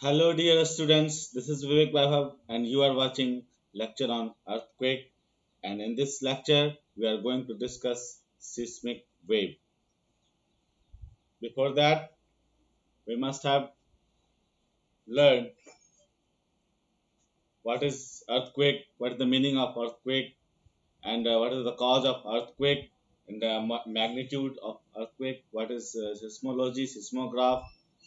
Hello, dear students. This is Vivek Vaibhav, and you are watching lecture on earthquake. And in this lecture, we are going to discuss seismic wave. Before that, we must have learned what is earthquake, what is the meaning of earthquake, and what is the cause of earthquake, and the magnitude of earthquake. What is seismology, seismograph,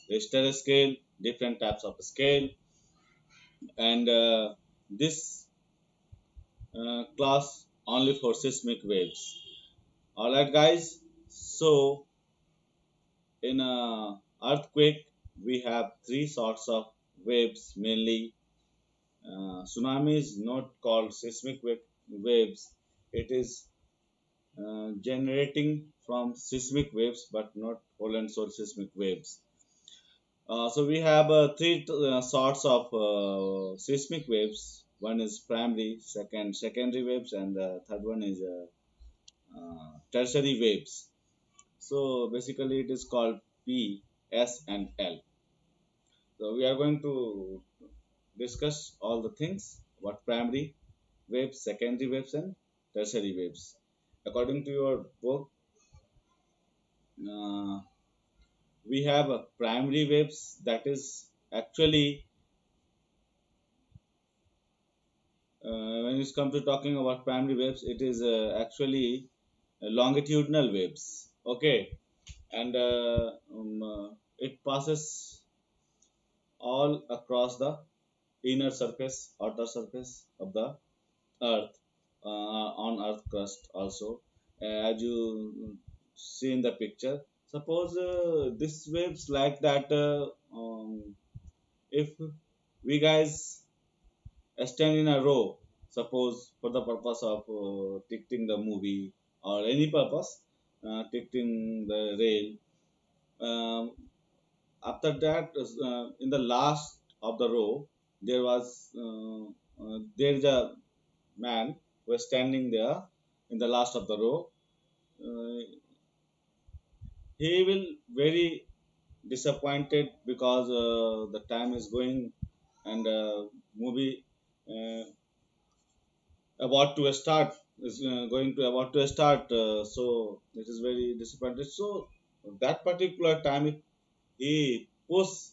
Richter scale, different types of scale, and this class only for seismic waves. All right, guys. So in a earthquake, we have three sorts of waves mainly. Tsunami is not called seismic waves. It is generating from seismic waves, but not whole and soul seismic waves. So we have three sorts of seismic waves. One is primary, second secondary waves, and the third one is tertiary waves. So basically, it is called P, S, and L. So we are going to discuss all the things about primary waves, secondary waves, and tertiary waves. According to your book, uh, we have a primary waves that is actually when it comes to talking about primary waves, it is actually longitudinal waves. Okay, and it passes all across the inner surface, outer surface of the Earth, on Earth crust also. As you see in the picture, suppose this waves like that. If we guys stand in a row, suppose for the purpose of ticketing the movie or any purpose, ticketing the rail. Um, After that, in the last of the row, there is a man who was standing there in the last of the row. Uh, he will very disappointed because the time is going and movie uh, about to start is going to about to start. So it is very disappointed. So that particular time, if he push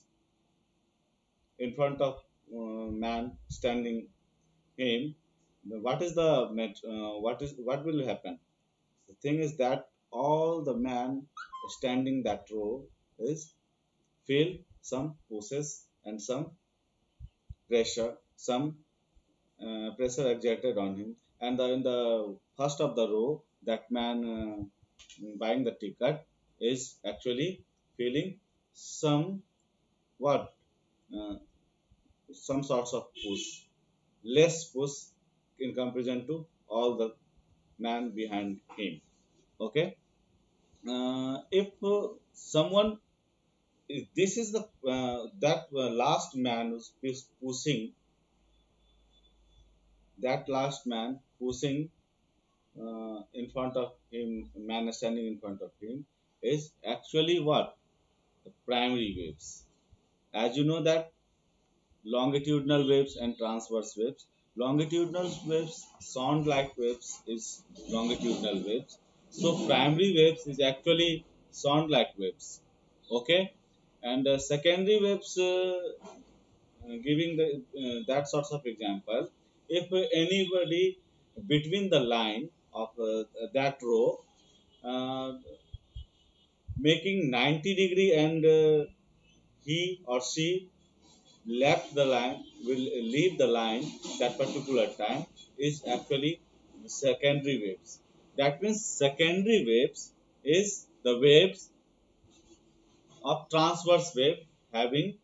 in front of man standing him, what is the what will happen? The thing is that all the man standing that row is feel some pushes and some pressure, some pressure exerted on him. And in the first of the row, that man buying the ticket is actually feeling some what uh, some sorts of push, less push in comparison to all the man behind him. Okay, if someone if this is the that last man who's pushing, that last man pushing in front of him, man standing in front of him, is actually what? The primary waves. As you know that longitudinal waves and transverse waves. Longitudinal waves sound like waves is longitudinal waves. So primary waves is actually sound like waves. Okay, and secondary waves giving the that sorts of example. If anybody between the line of that row uh, making 90-degree and he or she left the line will leave the line that particular time is actually secondary waves. That means secondary waves is the waves of transverse wave having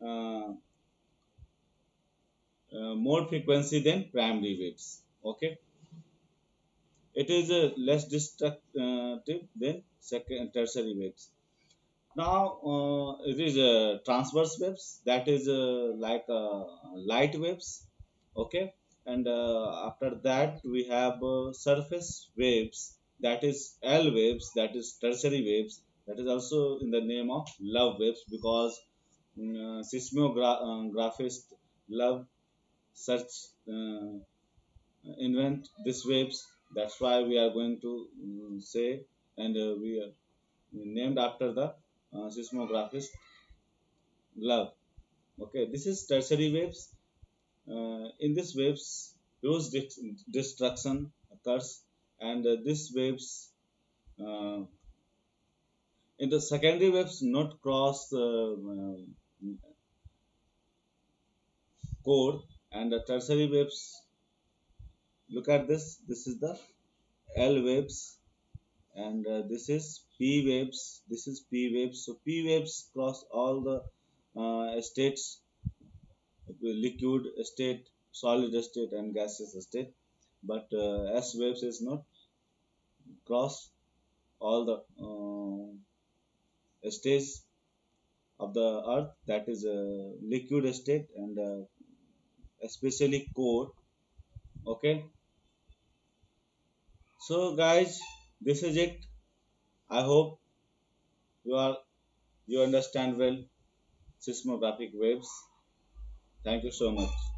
uh, more frequency than primary waves. Okay, it is less destructive than second tertiary waves. Now it is transverse waves, that is like light waves. Okay, and after that we have surface waves, that is L waves, that is tertiary waves, that is also in the name of love waves because seismographist love such uh, invent these waves. That's why we are going to say, and we are named after the seismographist love. Okay, this is tertiary waves. In these waves, huge destruction occurs, and these waves uh, in the secondary waves not cross core, and the tertiary waves. Look at this. This is the L waves, and this is P waves. This is P waves. So P waves cross all the states: liquid state, solid state, and gaseous state. But S waves is not cross all the states of the earth, that is a liquid state, and especially core. Okay, so guys, this is it. I hope you are you understand well seismographic waves. Thank you so much.